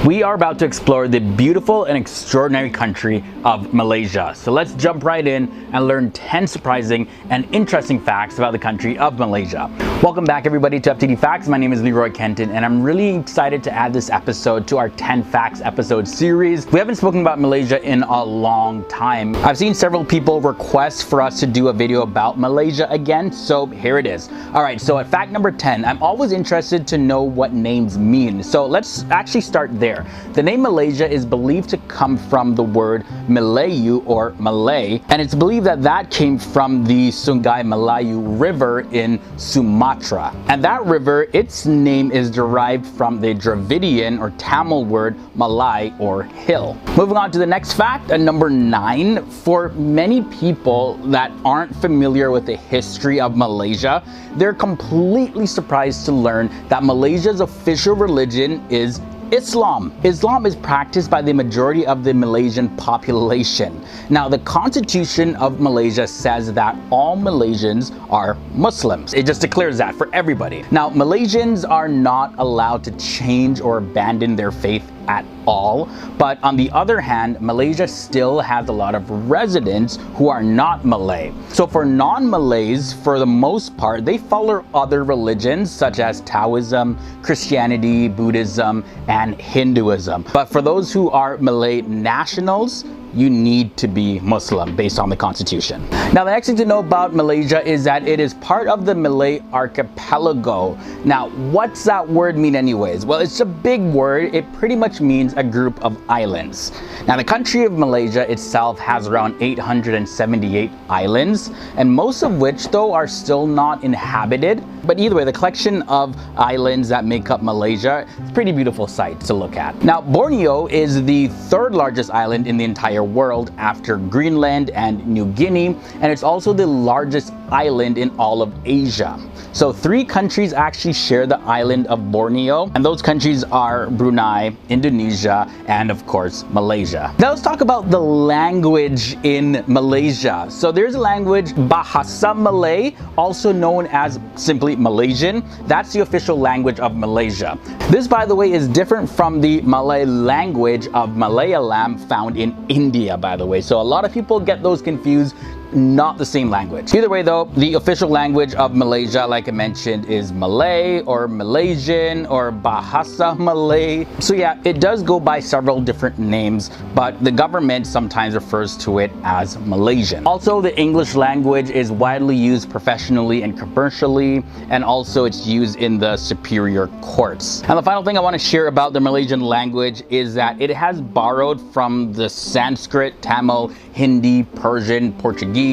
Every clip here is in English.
We are about to explore the beautiful and extraordinary country of Malaysia. So let's jump right in and learn 10 surprising and interesting facts about the country of Malaysia. Welcome back everybody to FTD Facts. My name is Leroy Kenton and I'm really excited to add this episode to our 10 Facts episode series. We haven't spoken about Malaysia in a long time. I've seen several people request for us to do a video about Malaysia again, so here it is. Alright, so at fact number 10, I'm always interested to know what names mean. So let's actually start there. The name Malaysia is believed to come from the word Melayu or Malay, and it's believed that that came from the Sungai Melayu River in Sumatra. And that river, its name is derived from the Dravidian or Tamil word Malay or hill. Moving on to the next fact, number 9. For many people that aren't familiar with the history of Malaysia, they're completely surprised to learn that Malaysia's official religion is Islam. Islam is practiced by the majority of the Malaysian population. Now, the Constitution of Malaysia says that all Malaysians are Muslims. It just declares that for everybody. Now, Malaysians are not allowed to change or abandon their faith at all, but on the other hand, Malaysia still has a lot of residents who are not Malay. So for non-Malays, for the most part, they follow other religions such as Taoism, Christianity, Buddhism, and Hinduism. But for those who are Malay nationals, you need to be Muslim based on the constitution. Now, the next thing to know about Malaysia is that it is part of the Malay archipelago. Now, what's that word mean anyways? Well, it's a big word. It pretty much means a group of islands. Now, the country of Malaysia itself has around 878 islands, and most of which though are still not inhabited. But either way, the collection of islands that make up Malaysia, it's a pretty beautiful sight to look at. Now, Borneo is the third largest island in the entire world after Greenland and New Guinea, and it's also the largest island in all of Asia. So 3 countries actually share the island of Borneo, and those countries are Brunei, Indonesia, and of course Malaysia. Now let's talk about the language in Malaysia. So there's a language, Bahasa Malay, also known as simply Malaysian. That's the official language of Malaysia. This, by the way, is different from the Malay language of Malayalam found in India, by the way. So a lot of people get those confused. Not the same language. Either way though, the official language of Malaysia, like I mentioned, is Malay or Malaysian or Bahasa Malay. So yeah, it does go by several different names, but the government sometimes refers to it as Malaysian. Also, the English language is widely used professionally and commercially, and also it's used in the superior courts. And the final thing I want to share about the Malaysian language is that it has borrowed from the Sanskrit, Tamil, Hindi, Persian, Portuguese,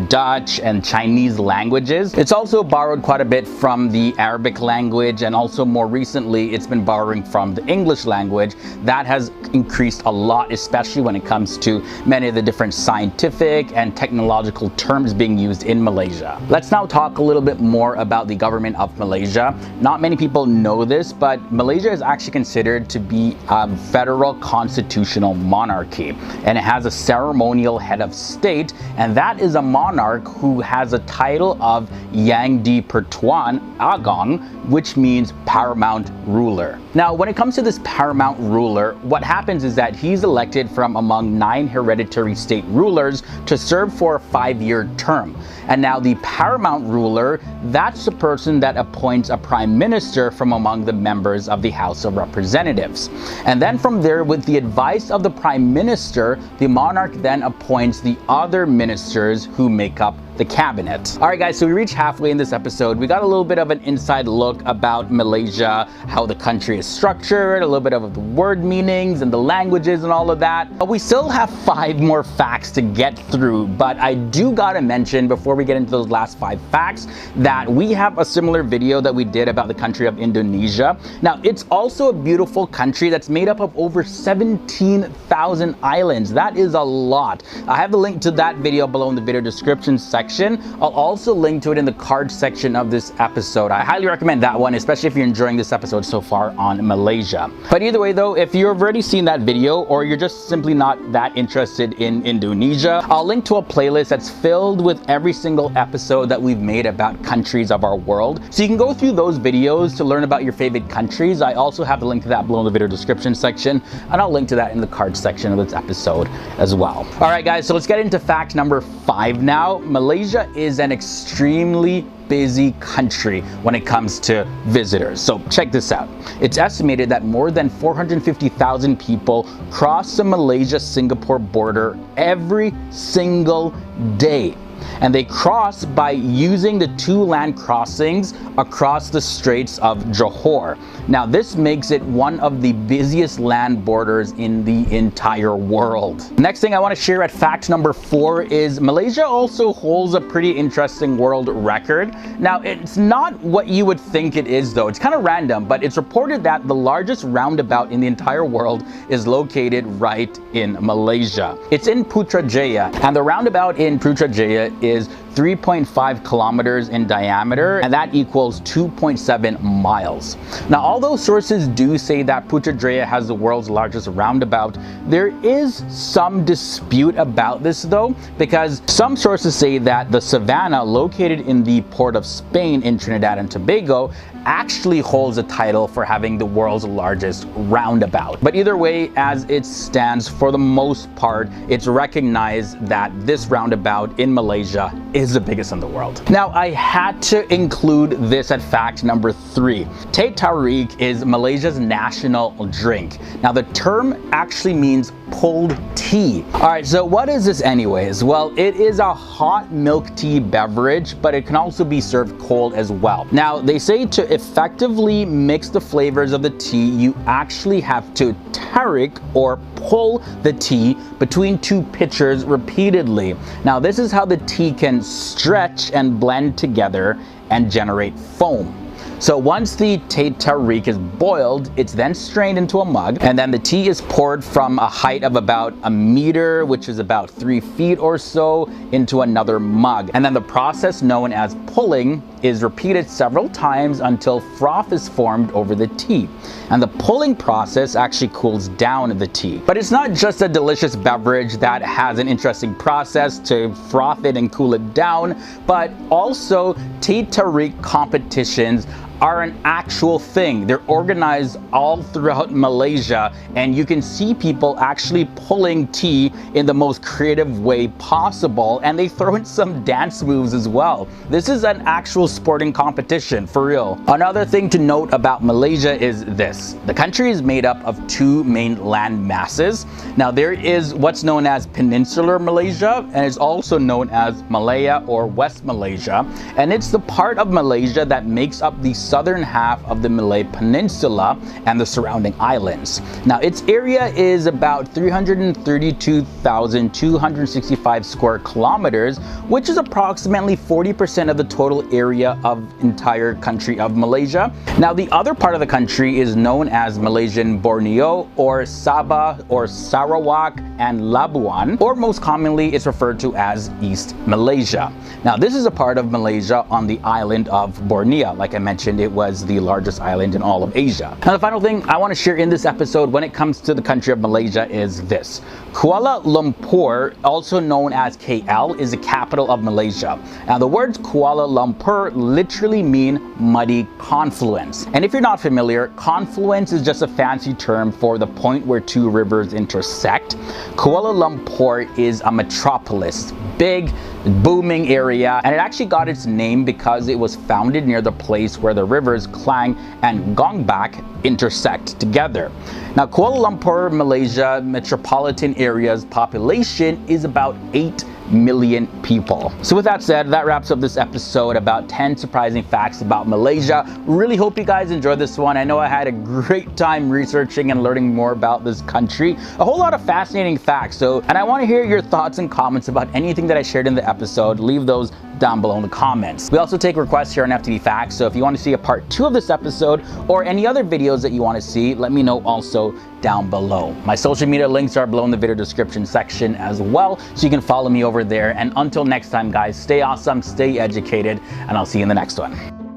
Dutch, and Chinese languages. It's also borrowed quite a bit from the Arabic language, and also more recently it's been borrowing from the English language. That has increased a lot, especially when it comes to many of the different scientific and technological terms being used in Malaysia. Let's now talk a little bit more about the government of Malaysia. Not many people know this, but Malaysia is actually considered to be a federal constitutional monarchy, and it has a ceremonial head of state, and that is a monarch who has a title of Yang di Pertuan Agong, which means paramount ruler. Now, when it comes to this paramount ruler, what happens is that he's elected from among 9 hereditary state rulers to serve for a 5-year term. And now the paramount ruler, that's the person that appoints a prime minister from among the members of the House of Representatives. And then from there, with the advice of the prime minister, the monarch then appoints the other ministers who make up the cabinet. Alright guys, so we reached halfway in this episode. We got a little bit of an inside look about Malaysia, how the country is structured, a little bit of the word meanings and the languages and all of that. But we still have 5 more facts to get through, but I do gotta mention before we get into those last 5 facts that we have a similar video that we did about the country of Indonesia. Now, it's also a beautiful country that's made up of over 17,000 islands. That is a lot. I have the link to that video below in the video description section. section. I'll also link to it in the card section of this episode. I highly recommend that one, especially if you're enjoying this episode so far on Malaysia. But either way though, if you've already seen that video or you're just simply not that interested in Indonesia, I'll link to a playlist that's filled with every single episode that we've made about countries of our world. So you can go through those videos to learn about your favorite countries. I also have the link to that below in the video description section, and I'll link to that in the card section of this episode as well. All right guys, so let's get into fact number 5 now. Malaysia is an extremely busy country when it comes to visitors. So check this out. It's estimated that more than 450,000 people cross the Malaysia-Singapore border every single day. And they cross by using the 2 land crossings across the Straits of Johor. Now this makes it one of the busiest land borders in the entire world. Next thing I want to share at fact number 4 is Malaysia also holds a pretty interesting world record. Now it's not what you would think it is though. It's kind of random, but it's reported that the largest roundabout in the entire world is located right in Malaysia. It's in Putrajaya, and the roundabout in Putrajaya is 3.5 kilometers in diameter, and that equals 2.7 miles. Now, although sources do say that Putrajaya has the world's largest roundabout, there is some dispute about this though, because some sources say that the Savannah, located in the port of Spain in Trinidad and Tobago, actually holds a title for having the world's largest roundabout. But either way, as it stands, for the most part, it's recognized that this roundabout in Malaysia is the biggest in the world. Now, I had to include this at fact number 3. Teh Tarik is Malaysia's national drink. Now, the term actually means pulled tea. All right, so what is this anyways? Well, it is a hot milk tea beverage, but it can also be served cold as well. Now, they say to effectively mix the flavors of the tea, you actually have to tarik, or pull the tea between 2 pitchers repeatedly. Now, this is how the tea can stretch and blend together and generate foam. So once the Teh Tarik is boiled, it's then strained into a mug, and then the tea is poured from a height of about a meter, which is about 3 feet or so, into another mug. And then the process known as pulling is repeated several times until froth is formed over the tea. And the pulling process actually cools down the tea. But it's not just a delicious beverage that has an interesting process to froth it and cool it down, but also Teh Tarik competitions are an actual thing. They're organized all throughout Malaysia, and you can see people actually pulling tea in the most creative way possible, and they throw in some dance moves as well. This is an actual sporting competition, for real. Another thing to note about Malaysia is this. The country is made up of 2 main land masses. Now, there is what's known as Peninsular Malaysia, and it's also known as Malaya or West Malaysia, and it's the part of Malaysia that makes up the southern half of the Malay Peninsula and the surrounding islands. Now, its area is about 332,265 square kilometers, which is approximately 40% of the total area of entire country of Malaysia. Now, the other part of the country is known as Malaysian Borneo, or Sabah, or Sarawak, and Labuan, or most commonly it's referred to as East Malaysia. Now, this is a part of Malaysia on the island of Borneo. Like I mentioned, it was the largest island in all of Asia. Now, the final thing I want to share in this episode when it comes to the country of Malaysia is this. Kuala Lumpur, also known as KL, is the capital of Malaysia. Now, the words Kuala Lumpur literally mean muddy confluence. And if you're not familiar, confluence is just a fancy term for the point where 2 rivers intersect. Kuala Lumpur is a metropolis, big, booming area, and it actually got its name because it was founded near the place where the rivers Klang and Gongbak intersect together. Now, Kuala Lumpur, Malaysia metropolitan area's population is about 8 million people. So with that said, that wraps up this episode about 10 surprising facts about Malaysia. Really hope you guys enjoyed this one. I know I had a great time researching and learning more about this country. A whole lot of fascinating facts. And I want to hear your thoughts and comments about anything that I shared in the episode. Leave those down below in the comments. We also take requests here on FTD Facts, so if you want to see a part 2 of this episode or any other videos that you want to see, let me know also down below. My social media links are below in the video description section as well, so you can follow me over there. And until next time, guys, stay awesome, stay educated, and I'll see you in the next one.